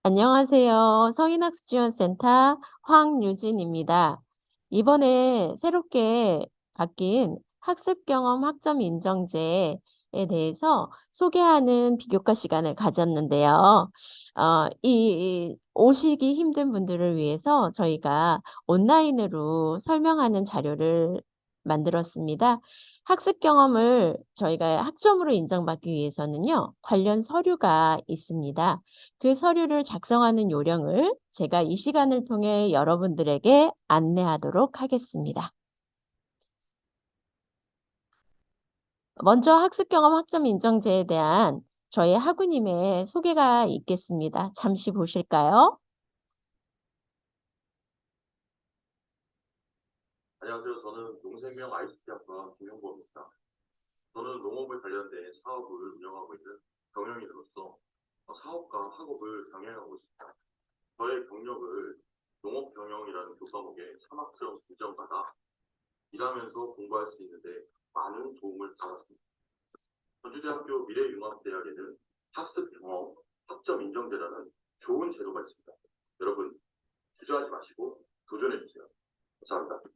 안녕하세요. 성인학습지원센터 황유진입니다. 이번에 새롭게 바뀐 학습경험 학점 인정제에 대해서 소개하는 비교과 시간을 가졌는데요. 이 오시기 힘든 분들을 위해서 저희가 온라인으로 설명하는 자료를 만들었습니다. 학습 경험을 저희가 학점으로 인정받기 위해서는요, 관련 서류가 있습니다. 그 서류를 작성하는 요령을 제가 이 시간을 통해 여러분들에게 안내하도록 하겠습니다. 먼저 학습 경험 학점 인정제에 대한 저희 학우님의 소개가 있겠습니다. 잠시 보실까요? 안녕하세요. 저는 농생명 ICT학과 김용보입니다. 저는 농업에 관련된 사업을 운영하고 있는 경영인으로서 사업과 학업을 병행하고 있습니다. 저의 경력을 농업 경영이라는 교과목에 3학점 인정받아 일하면서 공부할 수 있는데 많은 도움을 받았습니다. 전주대학교 미래융합대학에는 학습 경험 학점 인정제라는 좋은 제도가 있습니다. 여러분 주저하지 마시고 도전해 주세요. 감사합니다.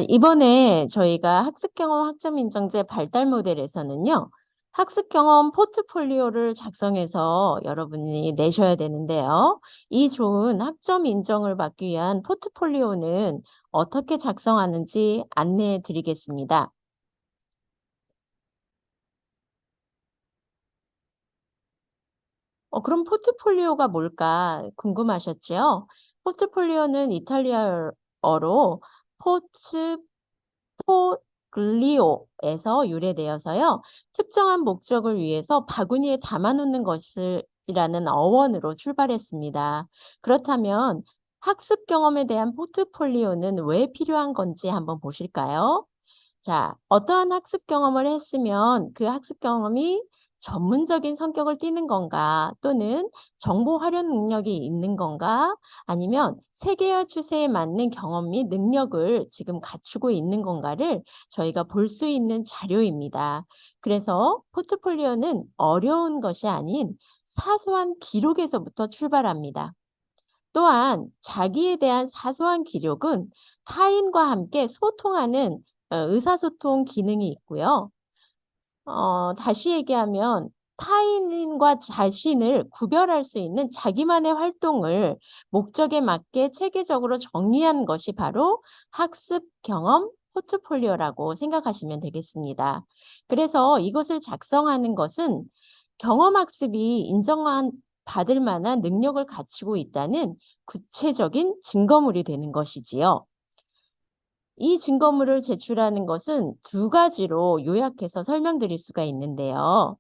이번에 저희가 학습경험 학점인정제 발달 모델에서는요, 학습경험 포트폴리오를 작성해서 여러분이 내셔야 되는데요. 이 좋은 학점 인정을 받기 위한 포트폴리오는 어떻게 작성하는지 안내해 드리겠습니다. 그럼 포트폴리오가 뭘까 궁금하셨죠? 포트폴리오는 이탈리아어로 포트폴리오에서 유래되어서요. 특정한 목적을 위해서 바구니에 담아놓는 것을 이라는 어원으로 출발했습니다. 그렇다면 학습 경험에 대한 포트폴리오는 왜 필요한 건지 한번 보실까요? 자, 어떠한 학습 경험을 했으면 그 학습 경험이 전문적인 성격을 띠는 건가, 또는 정보 활용 능력이 있는 건가, 아니면 세계화 추세에 맞는 경험 및 능력을 지금 갖추고 있는 건가를 저희가 볼 수 있는 자료입니다. 그래서 포트폴리오는 어려운 것이 아닌 사소한 기록에서부터 출발합니다. 또한 자기에 대한 사소한 기록은 타인과 함께 소통하는 의사소통 기능이 있고요. 다시 얘기하면 타인과 자신을 구별할 수 있는 자기만의 활동을 목적에 맞게 체계적으로 정리한 것이 바로 학습 경험 포트폴리오라고 생각하시면 되겠습니다. 그래서 이것을 작성하는 것은 경험 학습이 인정한 받을 만한 능력을 갖추고 있다는 구체적인 증거물이 되는 것이지요. 이 증거물을 제출하는 것은 두 가지로 요약해서 설명드릴 수가 있는데요.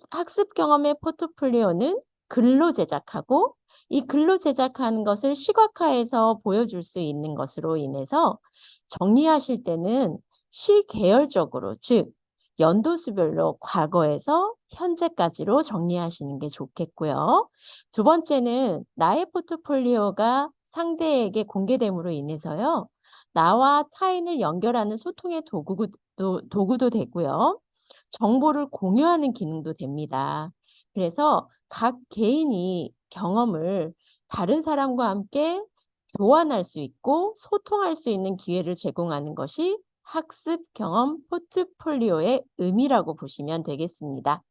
학습 경험의 포트폴리오는 글로 제작하고, 이 글로 제작하는 것을 시각화해서 보여줄 수 있는 것으로 인해서 정리하실 때는 시계열적으로, 즉 연도수별로 과거에서 현재까지로 정리하시는 게 좋겠고요. 두 번째는 나의 포트폴리오가 상대에게 공개됨으로 인해서요, 나와 타인을 연결하는 소통의 도구도 되고요. 정보를 공유하는 기능도 됩니다. 그래서 각 개인이 경험을 다른 사람과 함께 교환할 수 있고 소통할 수 있는 기회를 제공하는 것이 학습 경험 포트폴리오의 의미라고 보시면 되겠습니다.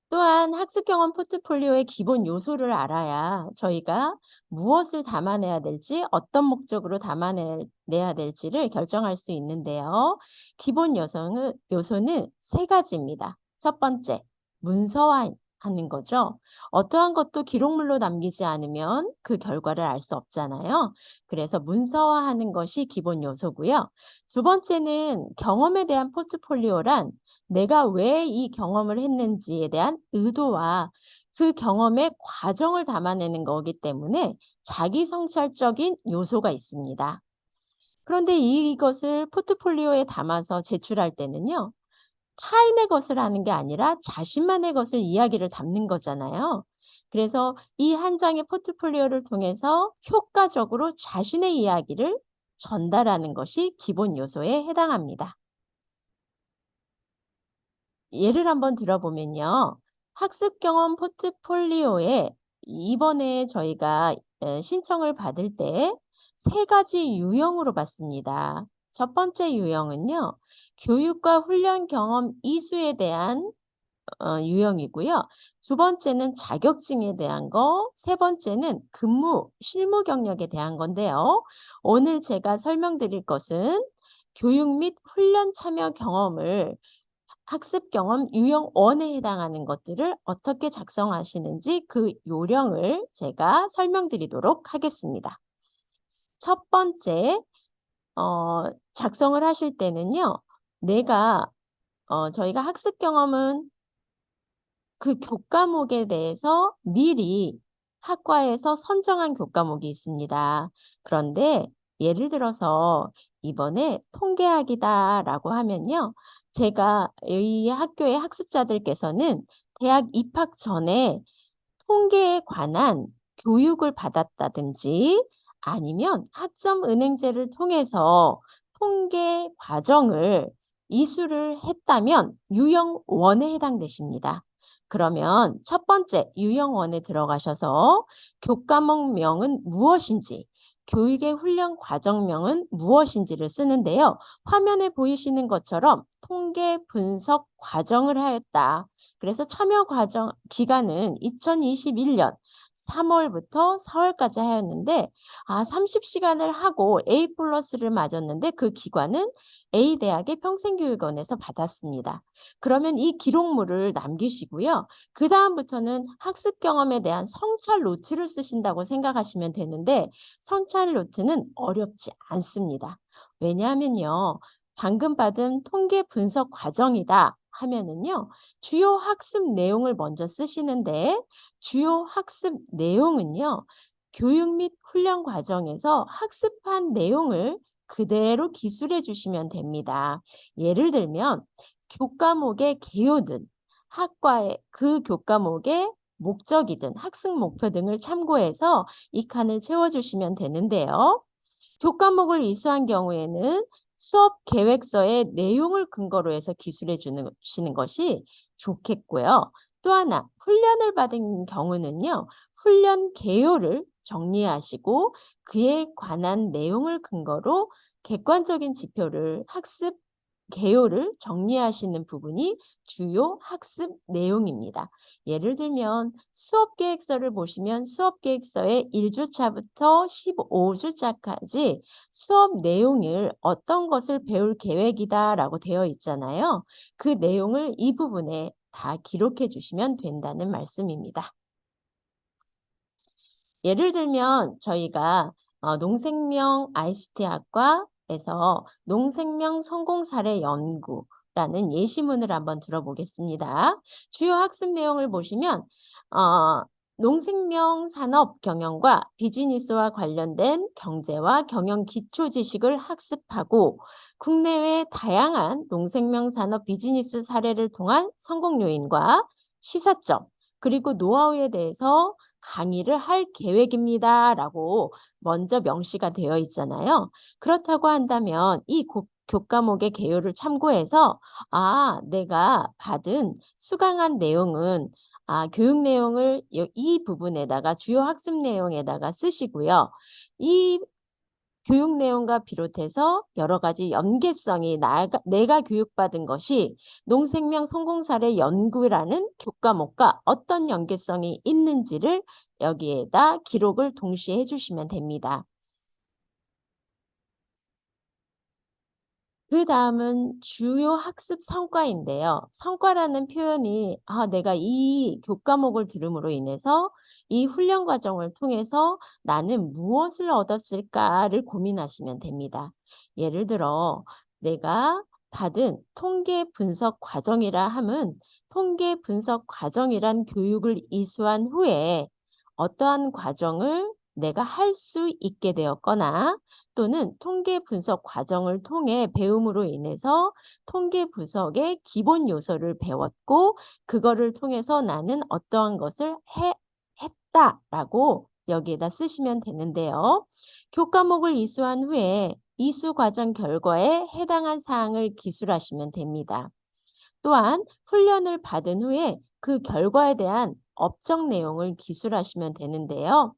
또한 학습 경험 포트폴리오의 기본 요소를 알아야 저희가 무엇을 담아내야 될지, 어떤 목적으로 담아내야 될지를 결정할 수 있는데요. 기본 요소는 세 가지입니다. 첫 번째, 문서화하는 거죠. 어떠한 것도 기록물로 남기지 않으면 그 결과를 알 수 없잖아요. 그래서 문서화하는 것이 기본 요소고요. 두 번째는 경험에 대한 포트폴리오란 내가 왜 이 경험을 했는지에 대한 의도와 그 경험의 과정을 담아내는 거기 때문에 자기 성찰적인 요소가 있습니다. 그런데 이것을 포트폴리오에 담아서 제출할 때는요, 타인의 것을 하는 게 아니라 자신만의 것을 이야기를 담는 거잖아요. 그래서 이 한 장의 포트폴리오를 통해서 효과적으로 자신의 이야기를 전달하는 것이 기본 요소에 해당합니다. 예를 한번 들어보면요. 학습 경험 포트폴리오에 이번에 저희가 신청을 받을 때 세 가지 유형으로 받습니다. 첫 번째 유형은요. 교육과 훈련 경험 이수에 대한 유형이고요. 두 번째는 자격증에 대한 거, 세 번째는 근무, 실무 경력에 대한 건데요. 오늘 제가 설명드릴 것은 교육 및 훈련 참여 경험을 학습 경험 유형 1에 해당하는 것들을 어떻게 작성하시는지 그 요령을 제가 설명드리도록 하겠습니다. 첫 번째, 작성을 하실 때는요. 내가 저희가 학습 경험은 그 교과목에 대해서 미리 학과에서 선정한 교과목이 있습니다. 그런데 예를 들어서 이번에 통계학이다라고 하면요. 제가 이 학교의 학습자들께서는 대학 입학 전에 통계에 관한 교육을 받았다든지 아니면 학점은행제를 통해서 통계 과정을 이수를 했다면 유형 1에 해당되십니다. 그러면 첫 번째 유형 1에 들어가셔서 교과목명은 무엇인지, 교육의 훈련 과정명은 무엇인지를 쓰는데요. 화면에 보이시는 것처럼 통계 분석 과정을 하였다. 그래서 참여 과정 기간은 2021년 3월부터 4월까지 하였는데 30시간을 하고 A 플러스를 맞았는데 그 기관은 A 대학의 평생교육원에서 받았습니다. 그러면 이 기록물을 남기시고요. 그다음부터는 학습 경험에 대한 성찰 노트를 쓰신다고 생각하시면 되는데 성찰 노트는 어렵지 않습니다. 왜냐하면요. 방금 받은 통계 분석 과정이다 하면은요. 주요 학습 내용을 먼저 쓰시는데 주요 학습 내용은요. 교육 및 훈련 과정에서 학습한 내용을 그대로 기술해 주시면 됩니다. 예를 들면 교과목의 개요든 학과의 그 교과목의 목적이든 학습 목표 등을 참고해서 이 칸을 채워주시면 되는데요. 교과목을 이수한 경우에는 수업 계획서의 내용을 근거로 해서 기술해 주시는 것이 좋겠고요. 또 하나 훈련을 받은 경우는요. 훈련 개요를 정리하시고 그에 관한 내용을 근거로 객관적인 지표를 학습 개요를 정리하시는 부분이 주요 학습 내용입니다. 예를 들면 수업 계획서를 보시면 수업 계획서의 1주차부터 15주차까지 수업 내용을 어떤 것을 배울 계획이다라고 되어 있잖아요. 그 내용을 이 부분에 다 기록해 주시면 된다는 말씀입니다. 예를 들면 저희가 농생명 ICT학과에서 농생명 성공 사례 연구라는 예시문을 한번 들어보겠습니다. 주요 학습 내용을 보시면 어, 농생명 산업 경영과 비즈니스와 관련된 경제와 경영 기초 지식을 학습하고 국내외 다양한 농생명 산업 비즈니스 사례를 통한 성공 요인과 시사점 그리고 노하우에 대해서 강의를 할 계획입니다라고 먼저 명시가 되어 있잖아요. 그렇다고 한다면 이 교과목의 개요를 참고해서 내가 받은 수강한 내용은 교육 내용을 이 부분에다가 주요 학습 내용에다가 쓰시고요. 이 교육 내용과 비롯해서 여러 가지 연계성이 내가 교육받은 것이 농생명 성공 사례 연구라는 교과목과 어떤 연계성이 있는지를 여기에다 기록을 동시에 해주시면 됩니다. 그다음은 주요 학습 성과인데요. 성과라는 표현이 내가 이 교과목을 들음으로 인해서 이 훈련 과정을 통해서 나는 무엇을 얻었을까를 고민하시면 됩니다. 예를 들어 내가 받은 통계 분석 과정이라 함은 통계 분석 과정이란 교육을 이수한 후에 어떠한 과정을 내가 할 수 있게 되었거나 또는 통계 분석 과정을 통해 배움으로 인해서 통계 분석의 기본 요소를 배웠고 그거를 통해서 나는 어떠한 것을 했다라고 여기에다 쓰시면 되는데요. 교과목을 이수한 후에 이수 과정 결과에 해당한 사항을 기술하시면 됩니다. 또한 훈련을 받은 후에 그 결과에 대한 업적 내용을 기술하시면 되는데요.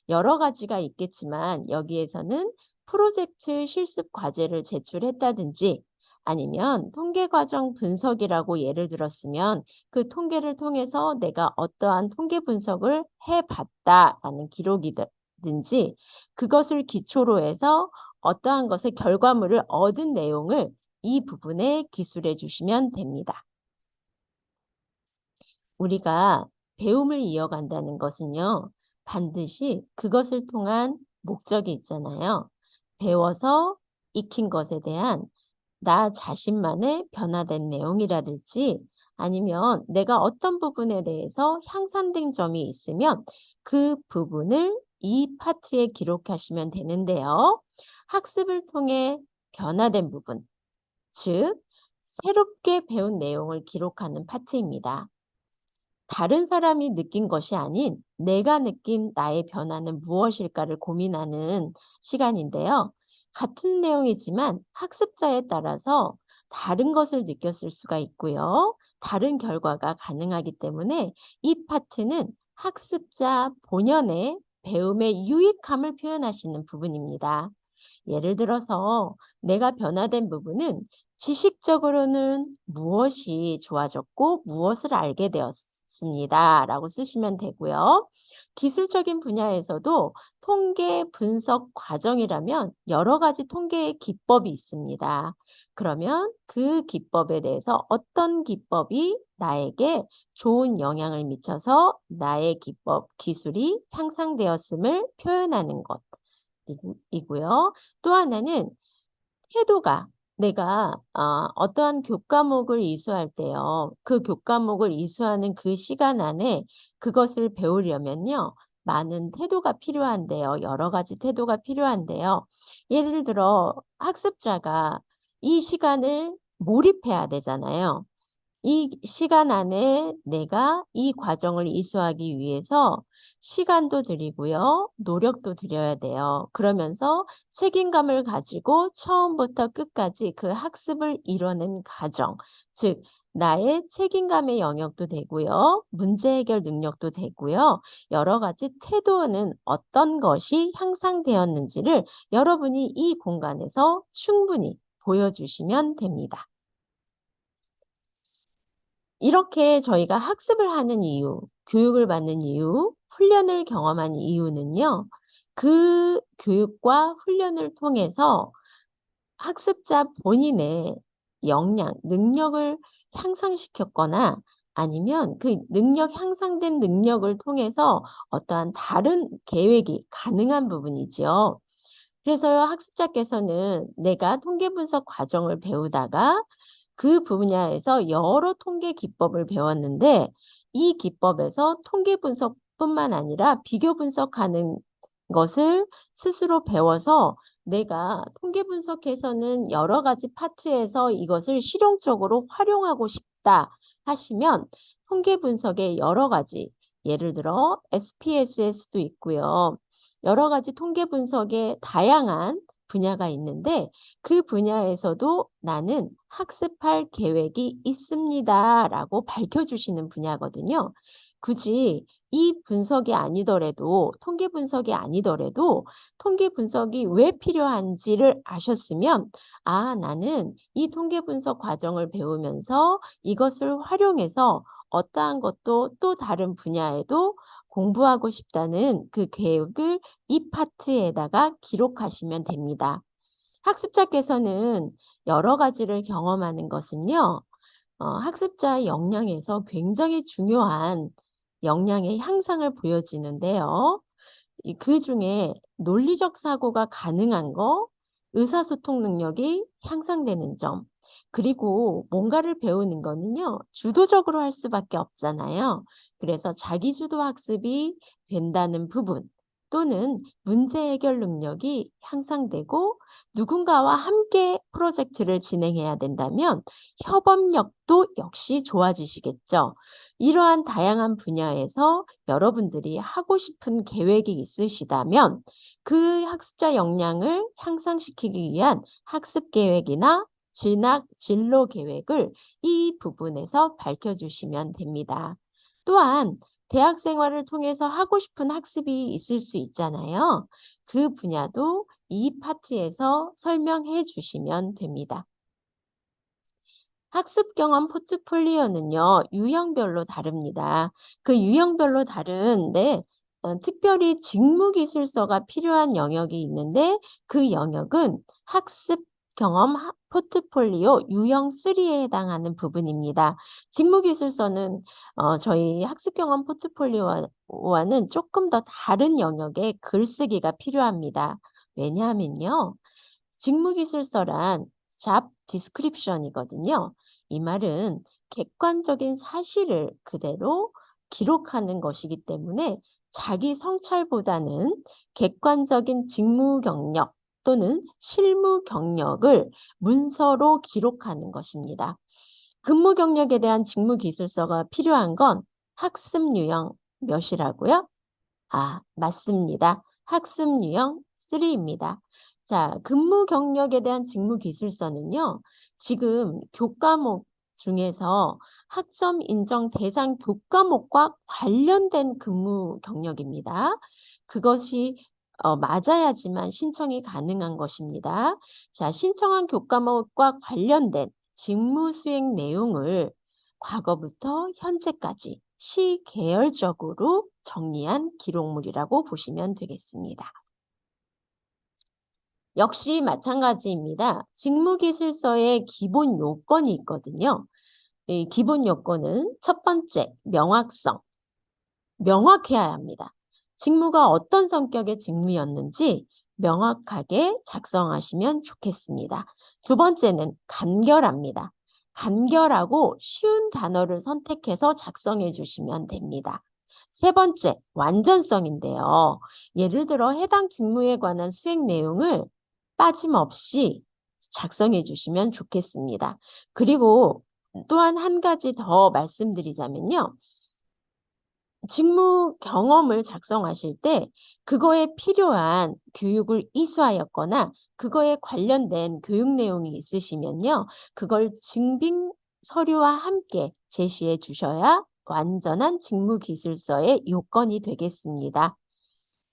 여러 가지가 있겠지만 여기에서는 프로젝트 실습 과제를 제출했다든지 아니면 통계 과정 분석이라고 예를 들었으면 그 통계를 통해서 내가 어떠한 통계 분석을 해봤다라는 기록이든지 그것을 기초로 해서 어떠한 것의 결과물을 얻은 내용을 이 부분에 기술해 주시면 됩니다. 우리가 배움을 이어간다는 것은요, 반드시 그것을 통한 목적이 있잖아요. 배워서 익힌 것에 대한 나 자신만의 변화된 내용이라든지 아니면 내가 어떤 부분에 대해서 향상된 점이 있으면 그 부분을 이 파트에 기록하시면 되는데요. 학습을 통해 변화된 부분, 즉, 새롭게 배운 내용을 기록하는 파트입니다. 다른 사람이 느낀 것이 아닌 내가 느낀 나의 변화는 무엇일까를 고민하는 시간인데요. 같은 내용이지만 학습자에 따라서 다른 것을 느꼈을 수가 있고요. 다른 결과가 가능하기 때문에 이 파트는 학습자 본연의 배움의 유익함을 표현하시는 부분입니다. 예를 들어서 내가 변화된 부분은 지식적으로는 무엇이 좋아졌고 무엇을 알게 되었습니다. 라고 쓰시면 되고요. 기술적인 분야에서도 통계 분석 과정이라면 여러 가지 통계의 기법이 있습니다. 그러면 그 기법에 대해서 어떤 기법이 나에게 좋은 영향을 미쳐서 나의 기법, 기술이 향상되었음을 표현하는 것. 이고요. 또 하나는 태도가 내가 어떠한 교과목을 이수할 때요. 그 교과목을 이수하는 그 시간 안에 그것을 배우려면요. 많은 태도가 필요한데요. 여러 가지 태도가 필요한데요. 예를 들어 학습자가 이 시간을 몰입해야 되잖아요. 이 시간 안에 내가 이 과정을 이수하기 위해서 시간도 들이고요. 노력도 들여야 돼요. 그러면서 책임감을 가지고 처음부터 끝까지 그 학습을 이뤄낸 과정, 즉 나의 책임감의 영역도 되고요. 문제 해결 능력도 되고요. 여러 가지 태도는 어떤 것이 향상되었는지를 여러분이 이 공간에서 충분히 보여주시면 됩니다. 이렇게 저희가 학습을 하는 이유, 교육을 받는 이유, 훈련을 경험한 이유는요. 그 교육과 훈련을 통해서 학습자 본인의 역량, 능력을 향상시켰거나 아니면 그 능력 향상된 능력을 통해서 어떠한 다른 계획이 가능한 부분이지요. 그래서요, 학습자께서는 내가 통계 분석 과정을 배우다가 그 분야에서 여러 통계 기법을 배웠는데 이 기법에서 통계 분석뿐만 아니라 비교 분석하는 것을 스스로 배워서 내가 통계 분석에서는 여러 가지 파트에서 이것을 실용적으로 활용하고 싶다 하시면 통계 분석의 여러 가지 예를 들어 SPSS도 있고요. 여러 가지 통계 분석의 다양한 분야가 있는데 그 분야에서도 나는 학습할 계획이 있습니다라고 밝혀주시는 분야거든요. 굳이 이 분석이 아니더라도 통계 분석이 아니더라도 통계 분석이 왜 필요한지를 아셨으면 나는 이 통계 분석 과정을 배우면서 이것을 활용해서 어떠한 것도 또 다른 분야에도 공부하고 싶다는 그 계획을 이 파트에다가 기록하시면 됩니다. 학습자께서는 여러 가지를 경험하는 것은요. 학습자의 역량에서 굉장히 중요한 역량의 향상을 보여지는데요. 그중에 논리적 사고가 가능한 거, 의사소통 능력이 향상되는 점, 그리고 뭔가를 배우는 거는요. 주도적으로 할 수밖에 없잖아요. 그래서 자기주도 학습이 된다는 부분 또는 문제 해결 능력이 향상되고 누군가와 함께 프로젝트를 진행해야 된다면 협업력도 역시 좋아지시겠죠. 이러한 다양한 분야에서 여러분들이 하고 싶은 계획이 있으시다면 그 학습자 역량을 향상시키기 위한 학습 계획이나 진로 계획을 이 부분에서 밝혀주시면 됩니다. 또한 대학 생활을 통해서 하고 싶은 학습이 있을 수 있잖아요. 그 분야도 이 파트에서 설명해 주시면 됩니다. 학습 경험 포트폴리오는요, 유형별로 다릅니다. 그 유형별로 다른데, 특별히 직무기술서가 필요한 영역이 있는데, 그 영역은 학습 경험 포트폴리오 유형 3에 해당하는 부분입니다. 직무기술서는 저희 학습 경험 포트폴리오와는 조금 더 다른 영역의 글쓰기가 필요합니다. 왜냐하면요, 직무기술서란 잡 디스크립션이거든요. 이 말은 객관적인 사실을 그대로 기록하는 것이기 때문에 자기 성찰보다는 객관적인 직무 경력 또는 실무 경력을 문서로 기록하는 것입니다. 근무 경력에 대한 직무 기술서가 필요한 건 학습 유형 몇이라고요? 맞습니다. 학습 유형 3입니다. 자, 근무 경력에 대한 직무 기술서는요, 지금 교과목 중에서 학점 인정 대상 교과목과 관련된 근무 경력입니다. 그것이 맞아야지만 신청이 가능한 것입니다. 자, 신청한 교과목과 관련된 직무 수행 내용을 과거부터 현재까지 시계열적으로 정리한 기록물이라고 보시면 되겠습니다. 역시 마찬가지입니다. 직무기술서에 기본 요건이 있거든요. 이 기본 요건은 첫 번째, 명확성. 명확해야 합니다. 직무가 어떤 성격의 직무였는지 명확하게 작성하시면 좋겠습니다. 두 번째는 간결합니다. 간결하고 쉬운 단어를 선택해서 작성해 주시면 됩니다. 세 번째, 완전성인데요. 예를 들어 해당 직무에 관한 수행 내용을 빠짐없이 작성해 주시면 좋겠습니다. 그리고 또한 한 가지 더 말씀드리자면요. 직무 경험을 작성하실 때 그거에 필요한 교육을 이수하였거나 그거에 관련된 교육 내용이 있으시면요. 그걸 증빙 서류와 함께 제시해 주셔야 완전한 직무 기술서의 요건이 되겠습니다.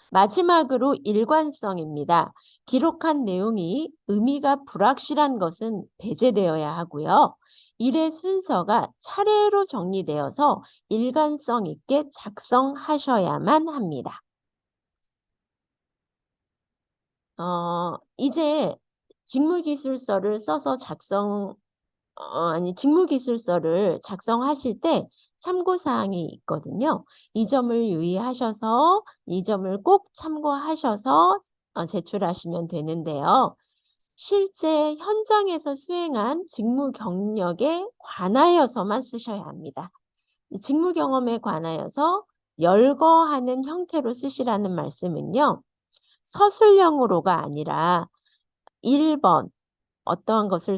마지막으로 일관성입니다. 기록한 내용이 의미가 불확실한 것은 배제되어야 하고요. 일의 순서가 차례로 정리되어서 일관성 있게 작성하셔야만 합니다. 이제 직무기술서를 써서 직무기술서를 작성하실 때 참고사항이 있거든요. 이 점을 유의하셔서 이 점을 꼭 참고하셔서 제출하시면 되는데요. 실제 현장에서 수행한 직무 경력에 관하여서만 쓰셔야 합니다. 이 직무 경험에 관하여서 열거하는 형태로 쓰시라는 말씀은요. 서술형으로가 아니라 1번 어떠한 것을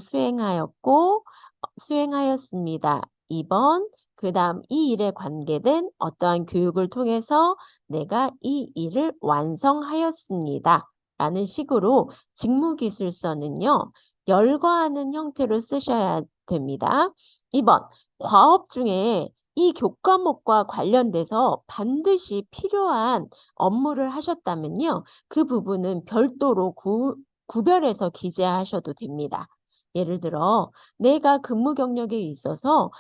수행하였습니다. 2번 그다음 이 일에 관계된 어떠한 교육을 통해서 내가 이 일을 완성하였습니다. 라는 식으로 직무기술서는요. 열거하는 형태로 쓰셔야 됩니다. 2번 과업 중에 이 교과목과 관련돼서 반드시 필요한 업무를 하셨다면요. 그 부분은 별도로 구별해서 기재하셔도 됩니다. 예를 들어 내가 근무 경력에 있어서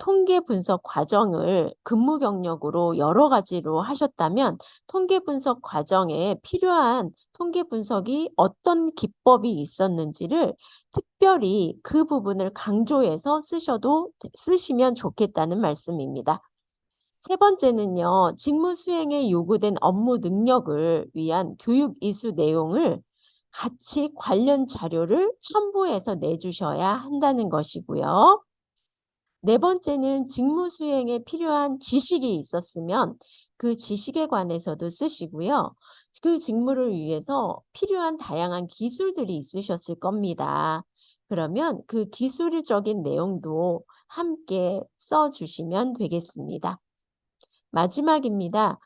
통계 분석 과정을 근무 경력으로 여러 가지로 하셨다면 통계 분석 과정에 필요한 통계 분석이 어떤 기법이 있었는지를 특별히 그 부분을 강조해서 쓰시면 좋겠다는 말씀입니다. 세 번째는요, 직무 수행에 요구된 업무 능력을 위한 교육 이수 내용을 같이 관련 자료를 첨부해서 내주셔야 한다는 것이고요. 네 번째는 직무 수행에 필요한 지식이 있었으면 그 지식에 관해서도 쓰시고요. 그 직무를 위해서 필요한 다양한 기술들이 있으셨을 겁니다. 그러면 그 기술적인 내용도 함께 써주시면 되겠습니다. 마지막입니다.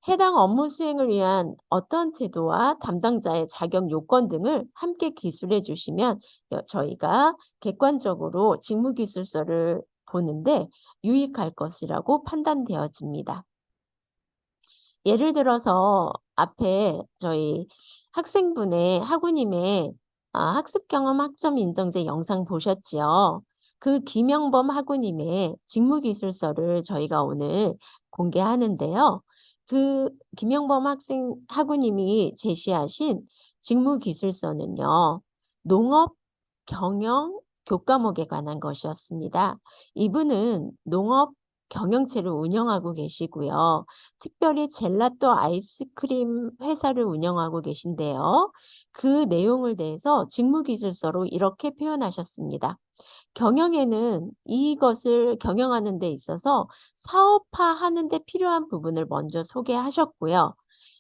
해당 업무 수행을 위한 어떤 제도와 담당자의 자격 요건 등을 함께 기술해 주시면 저희가 객관적으로 직무기술서를 보는데 유익할 것이라고 판단되어집니다. 예를 들어서 앞에 저희 학생분의 학우님의 학습 경험 학점 인정제 영상 보셨지요? 그 김영범 학우님의 직무기술서를 저희가 오늘 공개하는데요. 그 김영범 학우님이 제시하신 직무기술서는요. 농업 경영 교과목에 관한 것이었습니다. 이분은 농업 경영체를 운영하고 계시고요. 특별히 젤라또 아이스크림 회사를 운영하고 계신데요. 그 내용을 대해서 직무기술서로 이렇게 표현하셨습니다. 경영에는 이것을 경영하는 데 있어서 사업화하는 데 필요한 부분을 먼저 소개하셨고요.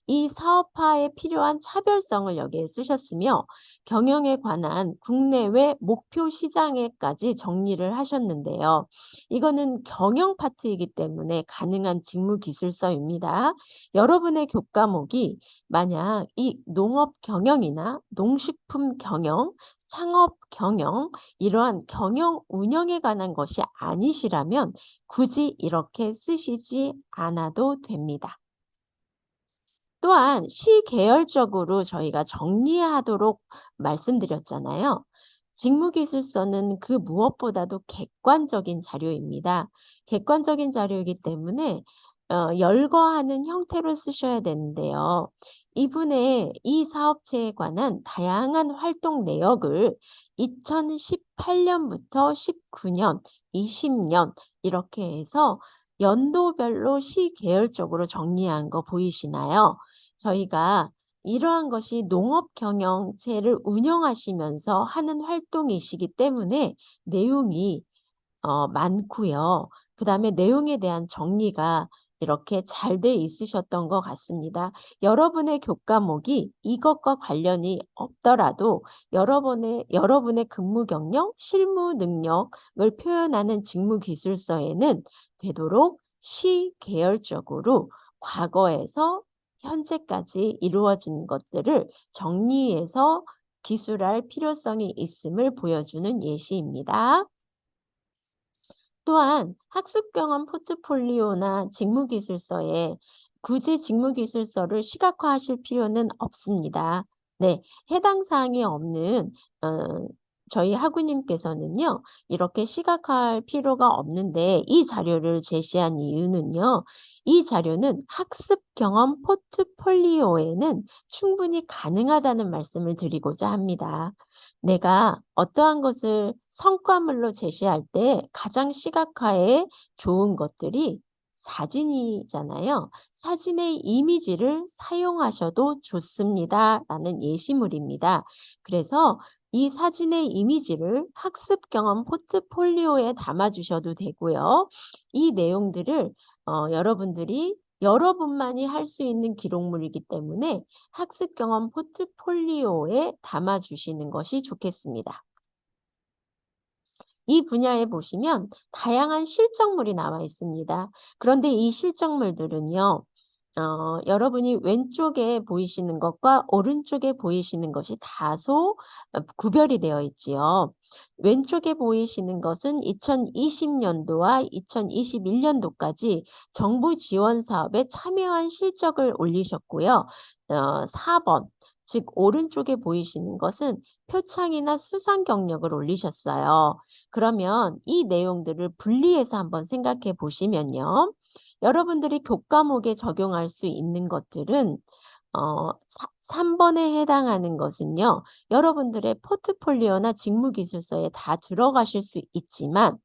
이 사업화에 필요한 차별성을 여기에 쓰셨으며 경영에 관한 국내외 목표 시장에까지 정리를 하셨는데요. 이거는 경영 파트이기 때문에 가능한 직무 기술서입니다. 여러분의 교과목이 만약 이 농업 경영이나 농식품 경영, 창업 경영, 이러한 경영 운영에 관한 것이 아니시라면 굳이 이렇게 쓰시지 않아도 됩니다. 또한 시계열적으로 저희가 정리하도록 말씀드렸잖아요. 직무기술서는 그 무엇보다도 객관적인 자료입니다. 객관적인 자료이기 때문에 열거하는 형태로 쓰셔야 되는데요. 이분의 이 사업체에 관한 다양한 활동 내역을 2018년부터 19년, 20년 이렇게 해서 연도별로 시계열적으로 정리한 거 보이시나요? 저희가 이러한 것이 농업 경영체를 운영하시면서 하는 활동이시기 때문에 내용이 많고요. 그다음에 내용에 대한 정리가 이렇게 잘 돼 있으셨던 것 같습니다. 여러분의 교과목이 이것과 관련이 없더라도 여러분의 근무 경력, 실무 능력을 표현하는 직무 기술서에는 되도록 시계열적으로 과거에서 현재까지 이루어진 것들을 정리해서 기술할 필요성이 있음을 보여주는 예시입니다. 또한 학습 경험 포트폴리오나 직무기술서에 굳이 직무기술서를 시각화하실 필요는 없습니다. 네, 해당 사항이 없는 저희 학우님께서는요, 이렇게 시각화할 필요가 없는데 이 자료를 제시한 이유는요, 이 자료는 학습 경험 포트폴리오에는 충분히 가능하다는 말씀을 드리고자 합니다. 내가 어떠한 것을 성과물로 제시할 때 가장 시각화에 좋은 것들이 사진이잖아요. 사진의 이미지를 사용하셔도 좋습니다라는 예시물입니다. 그래서 이 사진의 이미지를 학습 경험 포트폴리오에 담아 주셔도 되고요. 이 내용들을 여러분들이 여러분만이 할 수 있는 기록물이기 때문에 학습 경험 포트폴리오에 담아 주시는 것이 좋겠습니다. 이 분야에 보시면 다양한 실적물이 나와 있습니다. 그런데 이 실적물들은요. 여러분이 왼쪽에 보이시는 것과 오른쪽에 보이시는 것이 다소 구별이 되어 있지요. 왼쪽에 보이시는 것은 2020년도와 2021년도까지 정부 지원 사업에 참여한 실적을 올리셨고요. 4번, 즉 오른쪽에 보이시는 것은 표창이나 수상 경력을 올리셨어요. 그러면 이 내용들을 분리해서 한번 생각해 보시면요. 여러분들이 교과목에 적용할 수 있는 것들은 3번에 해당하는 것은요. 여러분들의 포트폴리오나 직무기술서에 다 들어가실 수 있지만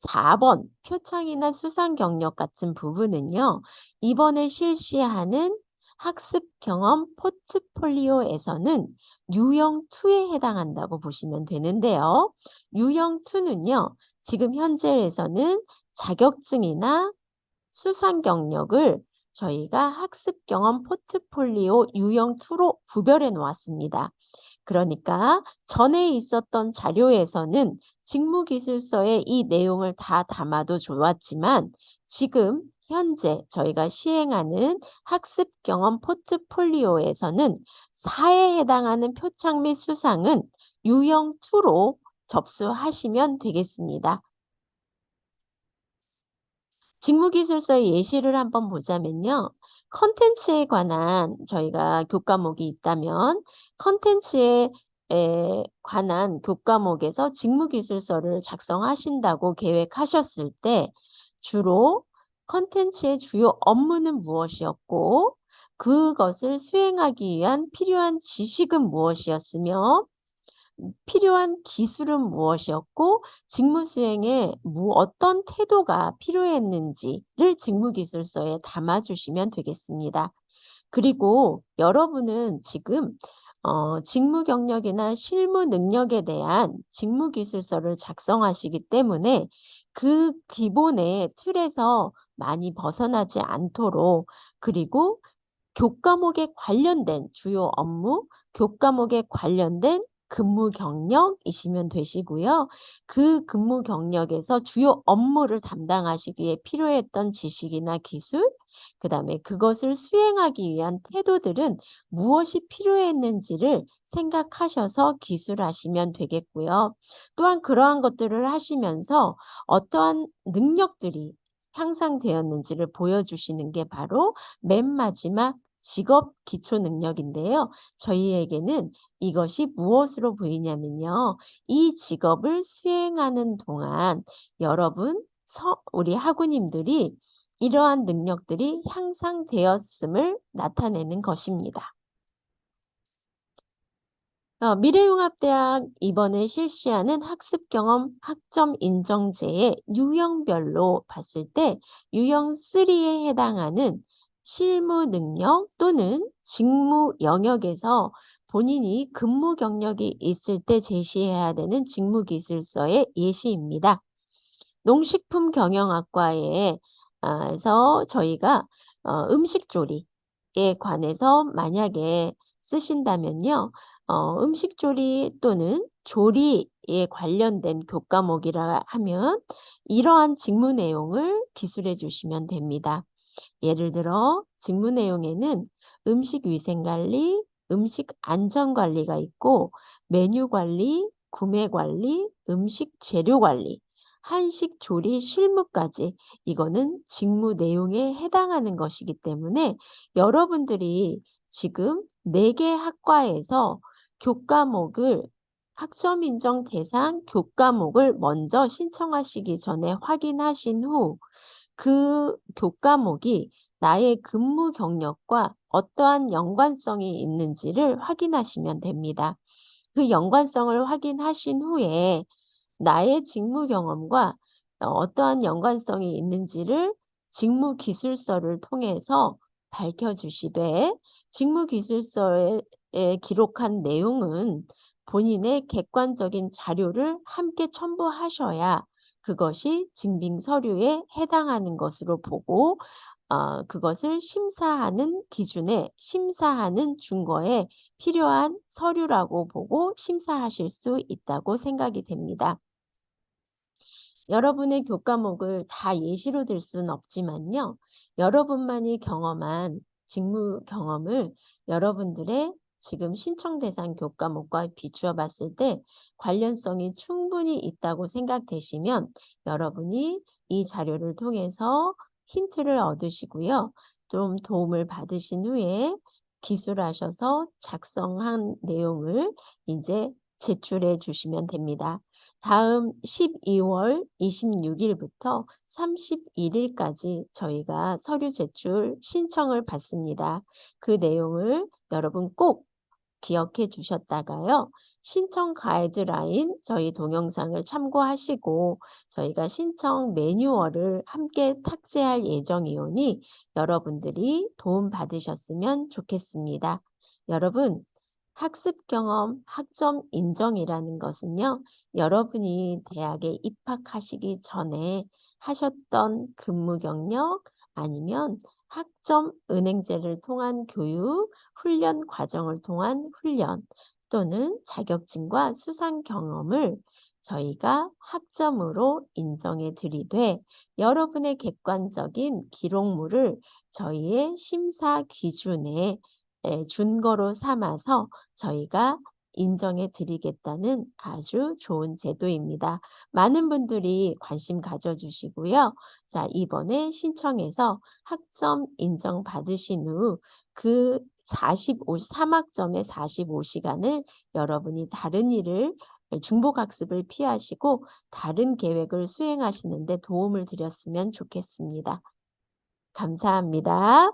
4번 표창이나 수상 경력 같은 부분은요. 이번에 실시하는 학습 경험 포트폴리오에서는 유형 2에 해당한다고 보시면 되는데요. 유형 2는요. 지금 현재에서는 자격증이나 수상 경력을 저희가 학습 경험 포트폴리오 유형 2로 구별해 놓았습니다. 그러니까 전에 있었던 자료에서는 직무기술서에 이 내용을 다 담아도 좋았지만 지금 현재 저희가 시행하는 학습 경험 포트폴리오에서는 4에 해당하는 표창 및 수상은 유형 2로 접수하시면 되겠습니다. 직무기술서의 예시를 한번 보자면요. 컨텐츠에 관한 저희가 교과목이 있다면 컨텐츠에 관한 교과목에서 직무기술서를 작성하신다고 계획하셨을 때 주로 컨텐츠의 주요 업무는 무엇이었고 그것을 수행하기 위한 필요한 지식은 무엇이었으며 필요한 기술은 무엇이었고 직무 수행에 어떤 태도가 필요했는지를 직무기술서에 담아 주시면 되겠습니다. 그리고 여러분은 지금 직무 경력이나 실무 능력에 대한 직무기술서를 작성하시기 때문에 그 기본의 틀에서 많이 벗어나지 않도록 그리고 교과목에 관련된 주요 업무, 교과목에 관련된 근무 경력이시면 되시고요. 그 근무 경력에서 주요 업무를 담당하시기에 필요했던 지식이나 기술, 그다음에 그것을 수행하기 위한 태도들은 무엇이 필요했는지를 생각하셔서 기술하시면 되겠고요. 또한 그러한 것들을 하시면서 어떠한 능력들이 향상되었는지를 보여주시는 게 바로 맨 마지막 직업 기초 능력인데요. 저희에게는 이것이 무엇으로 보이냐면요. 이 직업을 수행하는 동안 여러분, 우리 학우님들이 이러한 능력들이 향상되었음을 나타내는 것입니다. 미래융합대학 이번에 실시하는 학습경험 학점 인정제의 유형별로 봤을 때 유형 3에 해당하는 실무 능력 또는 직무 영역에서 본인이 근무 경력이 있을 때 제시해야 되는 직무기술서의 예시입니다. 농식품 경영학과에 서 저희가 음식 조리에 관해서 만약에 쓰신다면요. 음식 조리 또는 조리에 관련된 교과목이라 하면 이러한 직무 내용을 기술해 주시면 됩니다. 예를 들어 직무 내용에는 음식 위생 관리, 음식 안전 관리가 있고 메뉴 관리, 구매 관리, 음식 재료 관리, 한식 조리 실무까지 이거는 직무 내용에 해당하는 것이기 때문에 여러분들이 지금 4개 학과에서 교과목을 학점 인정 대상 교과목을 먼저 신청하시기 전에 확인하신 후 그 교과목이 나의 근무 경력과 어떠한 연관성이 있는지를 확인하시면 됩니다. 그 연관성을 확인하신 후에 나의 직무 경험과 어떠한 연관성이 있는지를 직무 기술서를 통해서 밝혀 주시되 직무 기술서에 기록한 내용은 본인의 객관적인 자료를 함께 첨부하셔야 그것이 증빙 서류에 해당하는 것으로 보고 그것을 심사하는 기준에 심사하는 준거에 필요한 서류라고 보고 심사하실 수 있다고 생각이 됩니다. 여러분의 교과목을 다 예시로 들 수는 없지만요. 여러분만이 경험한 직무 경험을 여러분들의 지금 신청 대상 교과목과 비추어 봤을 때 관련성이 충분히 있다고 생각되시면 여러분이 이 자료를 통해서 힌트를 얻으시고요. 좀 도움을 받으신 후에 기술하셔서 작성한 내용을 이제 제출해 주시면 됩니다. 다음 12월 26일부터 31일까지 저희가 서류 제출 신청을 받습니다. 그 내용을 여러분 꼭 기억해 주셨다가요. 신청 가이드라인 저희 동영상을 참고하시고 저희가 신청 매뉴얼을 함께 탑재할 예정이오니 여러분들이 도움 받으셨으면 좋겠습니다. 여러분, 학습 경험, 학점 인정이라는 것은요. 여러분이 대학에 입학하시기 전에 하셨던 근무 경력 아니면 학점 은행제를 통한 교육, 훈련 과정을 통한 훈련 또는 자격증과 수상 경험을 저희가 학점으로 인정해 드리되 여러분의 객관적인 기록물을 저희의 심사 기준에 준거로 삼아서 저희가 인정해 드리겠다는 아주 좋은 제도입니다. 많은 분들이 관심 가져 주시고요. 자, 이번에 신청해서 학점 인정 받으신 후 그 3학점의 45시간을 여러분이 다른 일을 중복학습을 피하시고 다른 계획을 수행하시는 데 도움을 드렸으면 좋겠습니다. 감사합니다.